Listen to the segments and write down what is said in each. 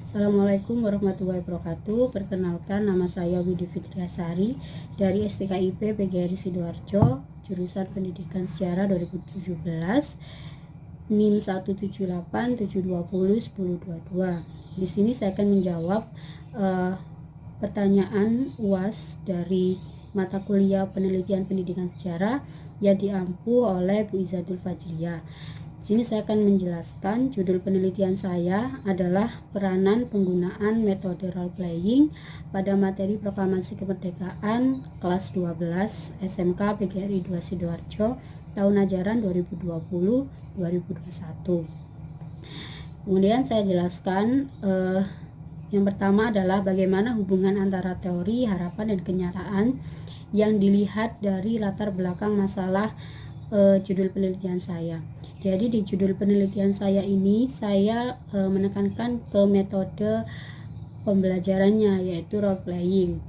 Assalamualaikum warahmatullahi wabarakatuh. Perkenalkan, nama saya Widi Fitriasari dari STKIP PGRI Sidoarjo, jurusan Pendidikan Sejarah 2017, NIM 178720102. Di sini saya akan menjawab pertanyaan UAS dari mata kuliah Penelitian Pendidikan Sejarah yang diampu oleh Bu Izatul Fajriyah. Di sini saya akan menjelaskan judul penelitian saya adalah peranan penggunaan metode role playing pada materi proklamasi kemerdekaan kelas 12 SMK PGRI 2 Sidoarjo tahun ajaran 2020-2021. Kemudian saya jelaskan yang pertama adalah bagaimana hubungan antara teori, harapan, dan kenyataan yang dilihat dari latar belakang masalah judul penelitian saya. Jadi di judul penelitian saya ini saya menekankan ke metode pembelajarannya, yaitu role playing.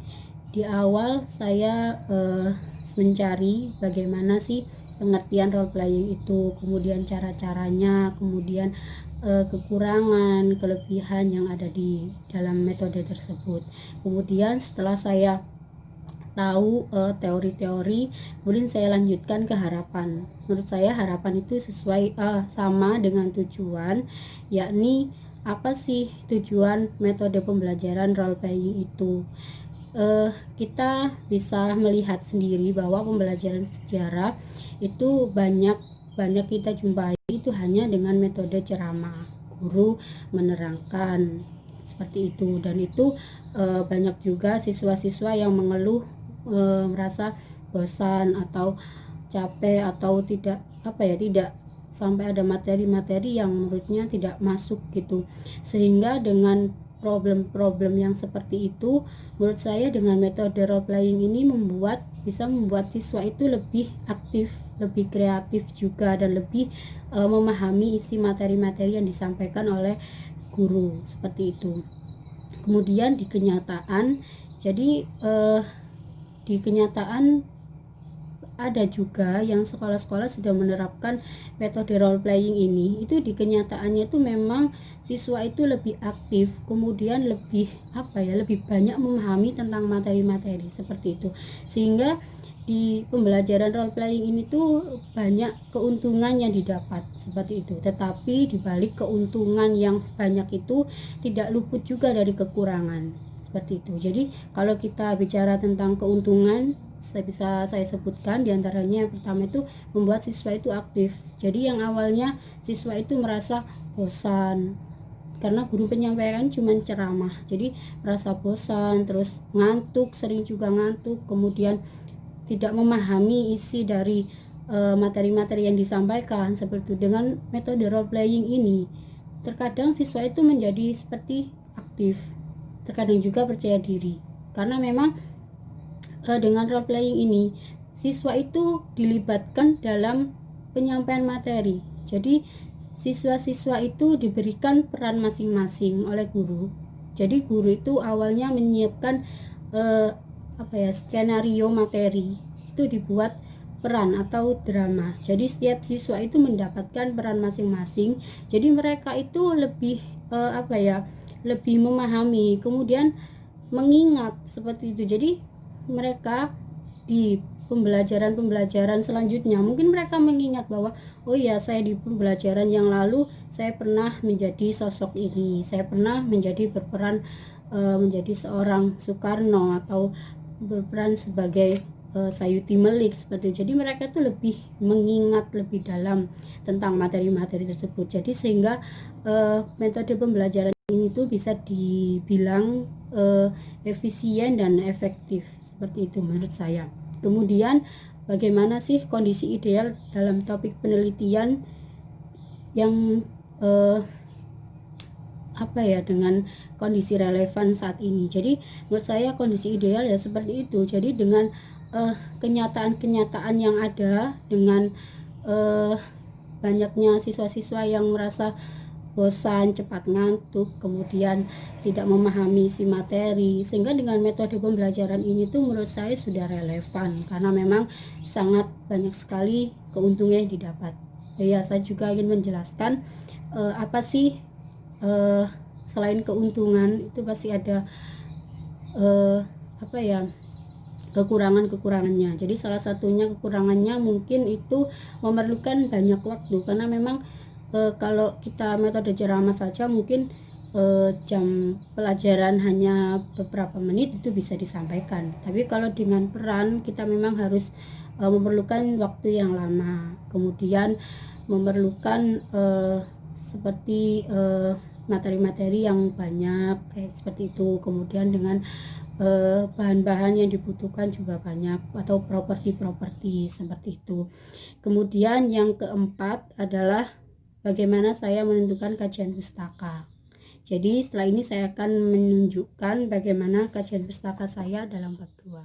Di awal saya mencari bagaimana sih pengertian role playing itu, kemudian cara-caranya, kemudian kekurangan, kelebihan yang ada di dalam metode tersebut. Kemudian setelah saya tahu teori-teori, kemudian saya lanjutkan ke harapan. Menurut saya harapan itu sesuai sama dengan tujuan, yakni apa sih tujuan metode pembelajaran role playing itu. Kita bisa melihat sendiri bahwa pembelajaran sejarah itu banyak kita jumpai itu hanya dengan metode ceramah, guru menerangkan seperti itu, dan itu banyak juga siswa-siswa yang mengeluh merasa bosan atau capek atau tidak sampai ada materi-materi yang menurutnya tidak masuk gitu. Sehingga dengan problem-problem yang seperti itu, menurut saya dengan metode role playing ini bisa membuat siswa itu lebih aktif, lebih kreatif juga, dan lebih memahami isi materi-materi yang disampaikan oleh guru seperti itu. Kemudian di kenyataan, jadi di kenyataan ada juga yang sekolah-sekolah sudah menerapkan metode role playing ini. Itu di kenyataannya itu memang siswa itu lebih aktif, kemudian lebih lebih banyak memahami tentang materi-materi seperti itu. Sehingga di pembelajaran role playing ini tuh banyak keuntungan yang didapat seperti itu. Tetapi dibalik keuntungan yang banyak itu tidak luput juga dari kekurangan seperti itu. Jadi kalau kita bicara tentang keuntungan, saya sebutkan diantaranya yang pertama itu membuat siswa itu aktif. Jadi yang awalnya siswa itu merasa bosan karena guru penyampaian cuma ceramah, jadi merasa bosan, terus ngantuk, sering juga ngantuk, kemudian tidak memahami isi dari materi-materi yang disampaikan seperti itu. Dengan metode role playing ini terkadang siswa itu menjadi seperti aktif, terkadang juga percaya diri, karena memang dengan role playing ini siswa itu dilibatkan dalam penyampaian materi. Jadi siswa-siswa itu diberikan peran masing-masing oleh guru. Jadi guru itu awalnya menyiapkan skenario materi, itu dibuat peran atau drama. Jadi setiap siswa itu mendapatkan peran masing-masing. Jadi mereka itu lebih lebih memahami, kemudian mengingat seperti itu. Jadi mereka di pembelajaran selanjutnya mungkin mereka mengingat bahwa oh ya, saya di pembelajaran yang lalu saya pernah menjadi sosok ini, saya pernah berperan menjadi seorang Soekarno atau berperan sebagai Sayuti Melik seperti itu. Jadi mereka itu lebih mengingat lebih dalam tentang materi-materi tersebut. Jadi sehingga metode pembelajaran ini tuh bisa dibilang efisien dan efektif seperti itu menurut saya. Kemudian bagaimana sih kondisi ideal dalam topik penelitian yang dengan kondisi relevan saat ini. Jadi menurut saya kondisi ideal ya seperti itu. Jadi dengan kenyataan-kenyataan yang ada, dengan banyaknya siswa-siswa yang merasa bosan, cepat ngantuk, kemudian tidak memahami isi materi, sehingga dengan metode pembelajaran ini tuh menurut saya sudah relevan, karena memang sangat banyak sekali keuntungan yang didapat. Ya, saya juga ingin menjelaskan apa sih selain keuntungan itu pasti ada apa ya, kekurangannya. Jadi salah satunya kekurangannya mungkin itu memerlukan banyak waktu, karena memang kalau kita metode ceramah saja mungkin jam pelajaran hanya beberapa menit itu bisa disampaikan, tapi kalau dengan peran kita memang harus memerlukan waktu yang lama, kemudian memerlukan seperti materi-materi yang banyak kayak seperti itu, kemudian dengan bahan-bahan yang dibutuhkan juga banyak, atau properti-properti seperti itu. Kemudian yang keempat adalah bagaimana saya menentukan kajian pustaka. Jadi setelah ini saya akan menunjukkan bagaimana kajian pustaka saya dalam bab 2.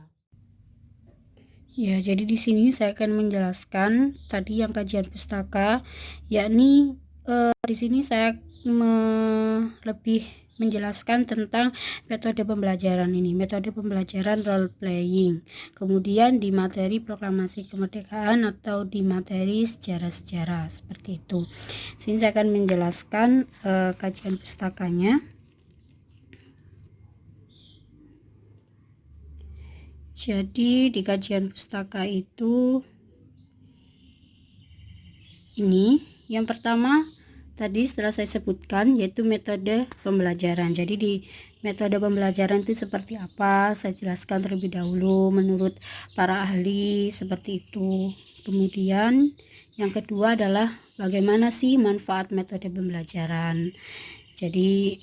Ya, jadi di sini saya akan menjelaskan tadi yang kajian pustaka, yakni di sini saya lebih menjelaskan tentang metode pembelajaran ini, metode pembelajaran role playing, kemudian di materi proklamasi kemerdekaan atau di materi sejarah-sejarah seperti itu. Sini saya akan menjelaskan kajian pustakanya. Jadi di kajian pustaka itu ini yang pertama tadi setelah saya sebutkan, yaitu metode pembelajaran. Jadi di metode pembelajaran itu seperti apa, saya jelaskan terlebih dahulu menurut para ahli seperti itu. Kemudian yang kedua adalah bagaimana sih manfaat metode pembelajaran. Jadi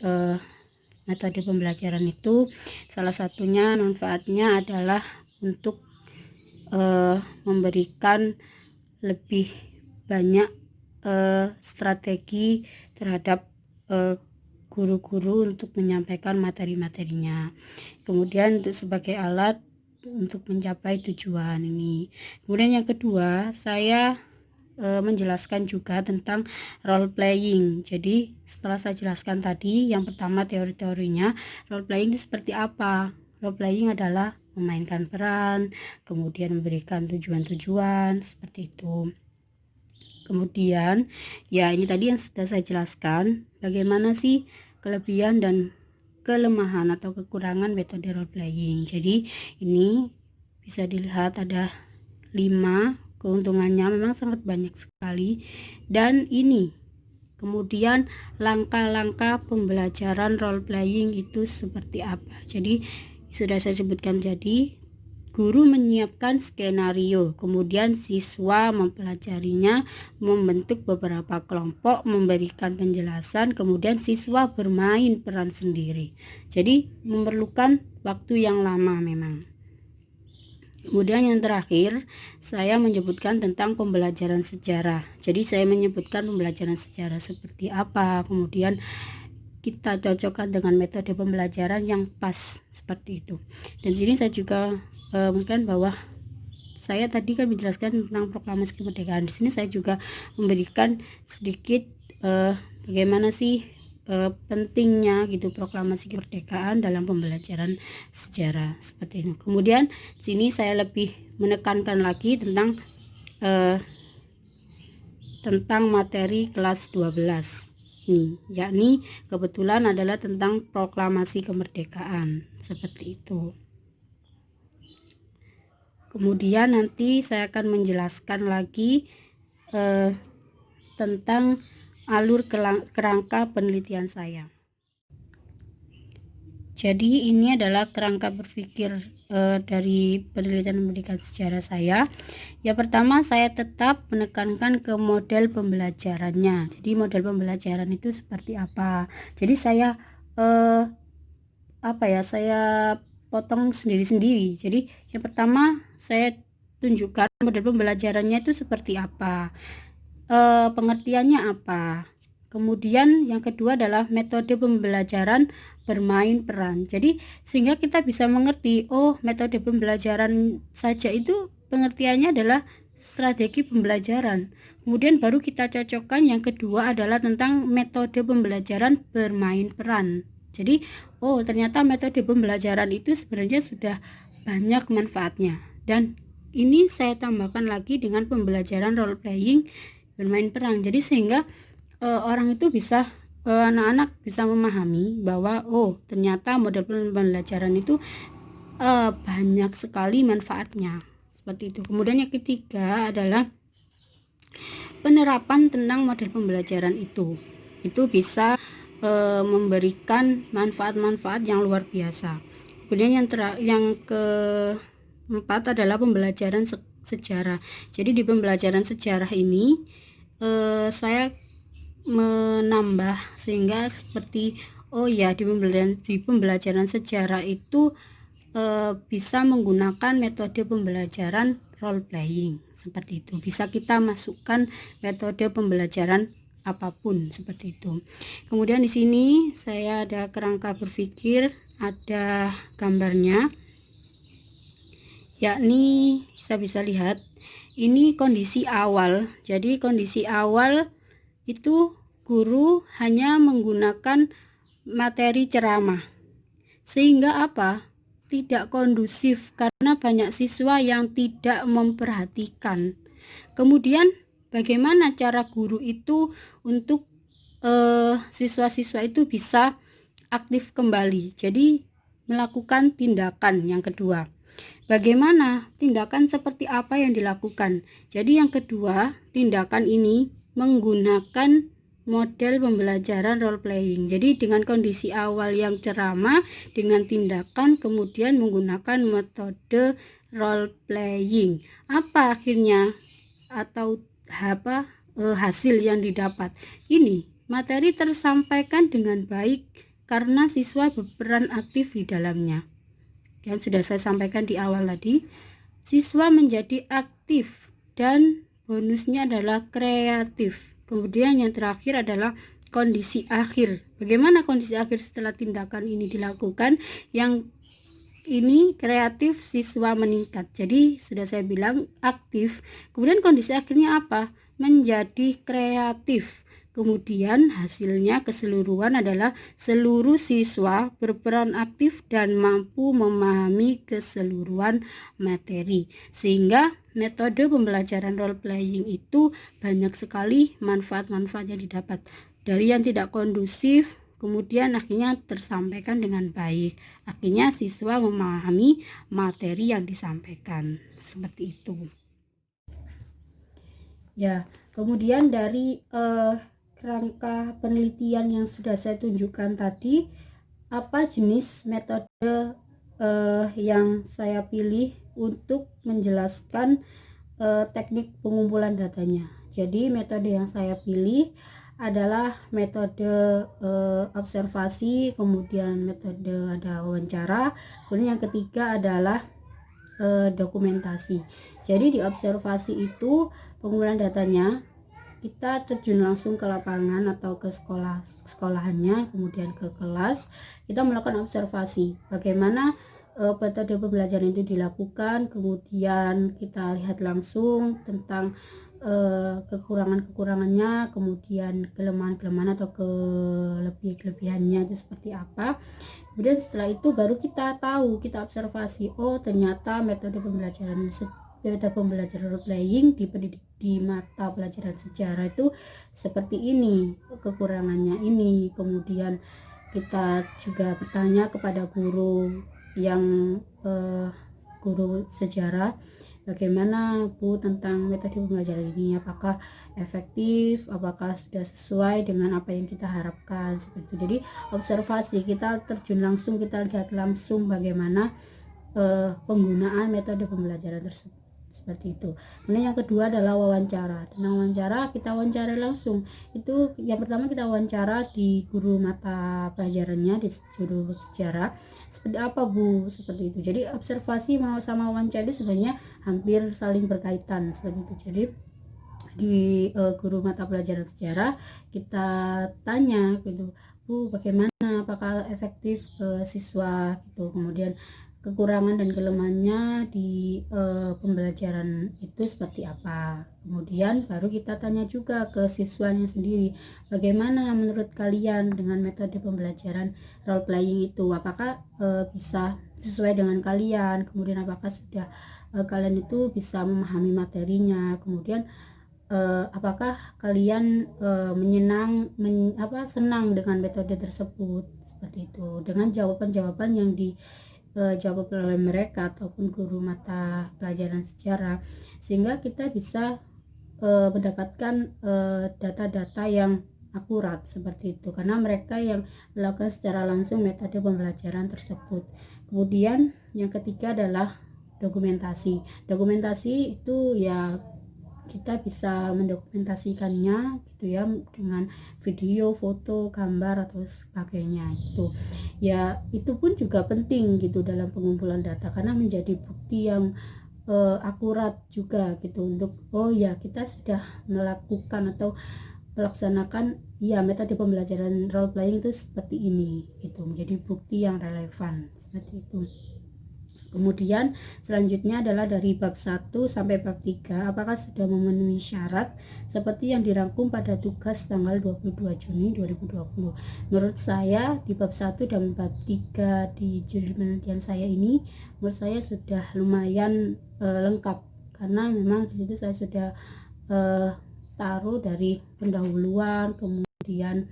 metode pembelajaran itu salah satunya manfaatnya adalah untuk memberikan lebih banyak strategi terhadap guru-guru untuk menyampaikan materi-materinya, kemudian untuk sebagai alat untuk mencapai tujuan ini. Kemudian yang kedua, saya menjelaskan juga tentang role playing. Jadi setelah saya jelaskan tadi yang pertama teori-teorinya, role playing itu seperti apa. Role playing adalah memainkan peran, kemudian memberikan tujuan-tujuan seperti itu. Kemudian ya ini tadi yang sudah saya jelaskan, bagaimana sih kelebihan dan kelemahan atau kekurangan metode role playing. Jadi ini bisa dilihat ada 5 keuntungannya, memang sangat banyak sekali. Dan ini kemudian langkah-langkah pembelajaran role playing itu seperti apa. Jadi sudah saya sebutkan, jadi guru menyiapkan skenario, kemudian siswa mempelajarinya, membentuk beberapa kelompok, memberikan penjelasan, kemudian siswa bermain peran sendiri. Jadi memerlukan waktu yang lama memang. Kemudian yang terakhir, saya menyebutkan tentang pembelajaran sejarah. Jadi saya menyebutkan pembelajaran sejarah seperti apa, kemudian kita cocokkan dengan metode pembelajaran yang pas seperti itu. Dan sini saya juga mungkin bahwa saya tadi kan menjelaskan tentang proklamasi kemerdekaan. Di sini saya juga memberikan sedikit bagaimana sih pentingnya gitu proklamasi kemerdekaan dalam pembelajaran sejarah seperti itu. Kemudian sini saya lebih menekankan lagi tentang materi kelas 12 ini, yakni kebetulan adalah tentang proklamasi kemerdekaan seperti itu. Kemudian nanti saya akan menjelaskan lagi tentang alur kerangka penelitian saya. Jadi ini adalah kerangka berpikir dari penelitian pendidikan sejarah saya. Yang pertama, saya tetap menekankan ke model pembelajarannya. Jadi model pembelajaran itu seperti apa. Jadi saya saya potong sendiri-sendiri. Jadi yang pertama saya tunjukkan model pembelajarannya itu seperti apa, pengertiannya apa. Kemudian yang kedua adalah metode pembelajaran bermain peran. Jadi sehingga kita bisa mengerti, oh metode pembelajaran saja itu pengertiannya adalah strategi pembelajaran. Kemudian baru kita cocokkan yang kedua adalah tentang metode pembelajaran bermain peran. Jadi oh ternyata metode pembelajaran itu sebenarnya sudah banyak manfaatnya. Dan ini saya tambahkan lagi dengan pembelajaran role playing bermain peran. Jadi sehingga orang itu bisa anak-anak bisa memahami bahwa oh ternyata model pembelajaran itu banyak sekali manfaatnya seperti itu. Kemudian yang ketiga adalah penerapan tentang model pembelajaran itu bisa memberikan manfaat-manfaat yang luar biasa. Kemudian yang keempat adalah pembelajaran sejarah. Jadi di pembelajaran sejarah ini saya menambah sehingga seperti oh ya di pembelajaran sejarah itu bisa menggunakan metode pembelajaran role playing seperti itu. Bisa kita masukkan metode pembelajaran apapun seperti itu. Kemudian di sini saya ada kerangka berpikir, ada gambarnya, yakni kita bisa lihat ini kondisi awal. Jadi kondisi awal itu guru hanya menggunakan materi ceramah, sehingga apa? Tidak kondusif karena banyak siswa yang tidak memperhatikan. Kemudian bagaimana cara guru itu untuk siswa-siswa itu bisa aktif kembali? Jadi melakukan tindakan. Yang kedua, bagaimana tindakan seperti apa yang dilakukan? Jadi yang kedua, tindakan ini menggunakan model pembelajaran role playing. Jadi dengan kondisi awal yang ceramah, dengan tindakan kemudian menggunakan metode role playing. Apa akhirnya atau hasil yang didapat? Ini materi tersampaikan dengan baik karena siswa berperan aktif di dalamnya. Yang sudah saya sampaikan di awal tadi, siswa menjadi aktif dan bonusnya adalah kreatif. Kemudian yang terakhir adalah kondisi akhir. Bagaimana kondisi akhir setelah tindakan ini dilakukan? Yang ini kreatif siswa meningkat. Jadi sudah saya bilang aktif. Kemudian kondisi akhirnya apa? Menjadi kreatif. Kemudian hasilnya keseluruhan adalah seluruh siswa berperan aktif dan mampu memahami keseluruhan materi. Sehingga metode pembelajaran role playing itu banyak sekali manfaat-manfaat yang didapat. Dari yang tidak kondusif, kemudian akhirnya tersampaikan dengan baik. Akhirnya siswa memahami materi yang disampaikan. Seperti itu. Ya, kemudian dari kerangka penelitian yang sudah saya tunjukkan tadi, apa jenis metode yang saya pilih untuk menjelaskan teknik pengumpulan datanya. Jadi metode yang saya pilih adalah metode observasi, kemudian metode ada wawancara, kemudian yang ketiga adalah dokumentasi. Jadi di observasi itu pengumpulan datanya kita terjun langsung ke lapangan atau ke sekolahannya, kemudian ke kelas, kita melakukan observasi bagaimana metode pembelajaran itu dilakukan, kemudian kita lihat langsung tentang kekurangan-kekurangannya, kemudian kelemahan-kelemahan atau kelebihan-kelebihannya itu seperti apa. Kemudian setelah itu baru kita tahu, kita observasi, oh ternyata metode pembelajaran role playing di mata pelajaran sejarah itu seperti ini, kekurangannya ini. Kemudian kita juga bertanya kepada guru yang guru sejarah, bagaimana Bu tentang metode pembelajaran ini, apakah efektif, apakah sudah sesuai dengan apa yang kita harapkan, seperti itu. Jadi observasi, kita terjun langsung, kita lihat langsung bagaimana penggunaan metode pembelajaran tersebut, seperti itu. Kemudian yang kedua adalah wawancara. Dengan wawancara kita wawancara langsung. Itu yang pertama kita wawancara di guru mata pelajarannya, di guru sejarah. Seperti apa Bu? Seperti itu. Jadi observasi sama wawancara itu sebenarnya hampir saling berkaitan, seperti itu. Jadi di guru mata pelajaran sejarah kita tanya gitu, Bu bagaimana, apakah efektif siswa gitu, kemudian kekurangan dan kelemahannya di pembelajaran itu seperti apa. Kemudian baru kita tanya juga ke siswanya sendiri, bagaimana menurut kalian dengan metode pembelajaran role playing itu, apakah bisa sesuai dengan kalian, kemudian apakah sudah kalian itu bisa memahami materinya, kemudian apakah kalian senang dengan metode tersebut, seperti itu, dengan jawaban-jawaban yang dijawab oleh mereka ataupun guru mata pelajaran sejarah, sehingga kita bisa mendapatkan data-data yang akurat seperti itu, karena mereka yang melakukan secara langsung metode pembelajaran tersebut. Kemudian yang ketiga adalah dokumentasi. Dokumentasi itu ya kita bisa mendokumentasikannya gitu ya, dengan video, foto, gambar atau sebagainya. Itu ya, itu pun juga penting gitu dalam pengumpulan data, karena menjadi bukti yang akurat juga gitu, untuk oh ya kita sudah melakukan atau melaksanakan ya metode pembelajaran role playing itu seperti ini gitu, menjadi bukti yang relevan seperti itu. Kemudian selanjutnya adalah dari bab 1 sampai bab 3, apakah sudah memenuhi syarat seperti yang dirangkum pada tugas tanggal 22 Juni 2020. Menurut saya di bab 1 dan bab 3 di judul penelitian saya ini, menurut saya sudah lumayan lengkap, karena memang di situ saya sudah taruh dari pendahuluan, kemudian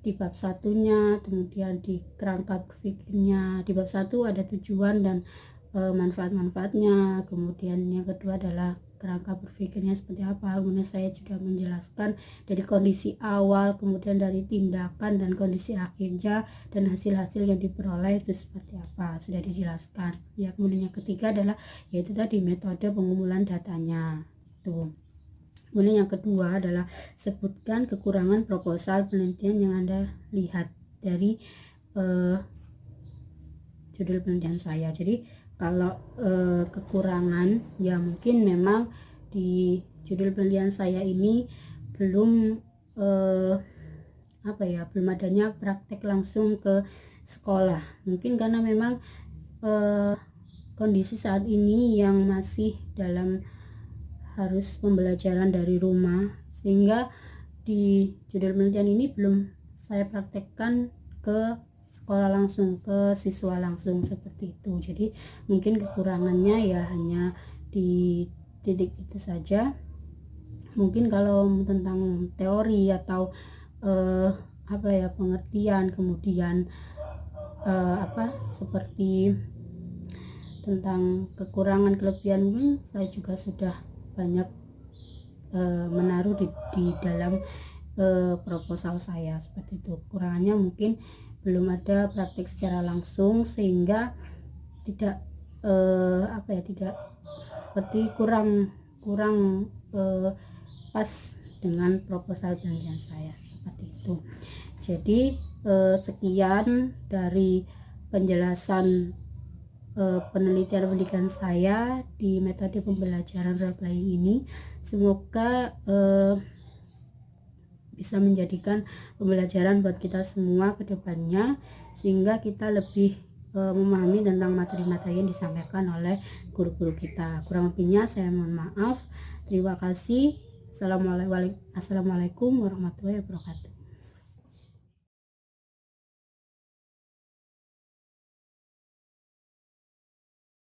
di bab satunya, kemudian di kerangka berpikirnya. Di bab 1 ada tujuan dan manfaat-manfaatnya, kemudian yang kedua adalah kerangka berpikirnya seperti apa, kemudian saya sudah menjelaskan dari kondisi awal, kemudian dari tindakan dan kondisi akhirnya, dan hasil-hasil yang diperoleh itu seperti apa, sudah dijelaskan ya. Kemudian yang ketiga adalah yaitu tadi metode pengumpulan datanya itu. Kemudian yang kedua adalah sebutkan kekurangan proposal penelitian yang Anda lihat dari judul penelitian saya. Jadi kalau kekurangan ya mungkin memang di judul penelitian saya ini belum belum adanya praktek langsung ke sekolah, mungkin karena memang kondisi saat ini yang masih dalam harus pembelajaran dari rumah, sehingga di judul penelitian ini belum saya praktekkan ke sekolah langsung, ke siswa langsung seperti itu. Jadi mungkin kekurangannya ya hanya di titik itu saja. Mungkin kalau tentang teori atau pengertian, kemudian seperti tentang kekurangan kelebihan, mungkin saya juga sudah banyak menaruh di dalam proposal saya seperti itu. Kekurangannya mungkin belum ada praktik secara langsung, sehingga tidak tidak seperti kurang pas dengan proposal penelitian saya seperti itu. Jadi sekian dari penjelasan penelitian pendidikan saya di metode pembelajaran role playing ini. Semoga bisa menjadikan pembelajaran buat kita semua ke depannya, sehingga kita lebih memahami tentang materi-materi yang disampaikan oleh guru-guru kita. Kurang lebihnya saya mohon maaf. Terima kasih. Assalamualaikum warahmatullahi wabarakatuh.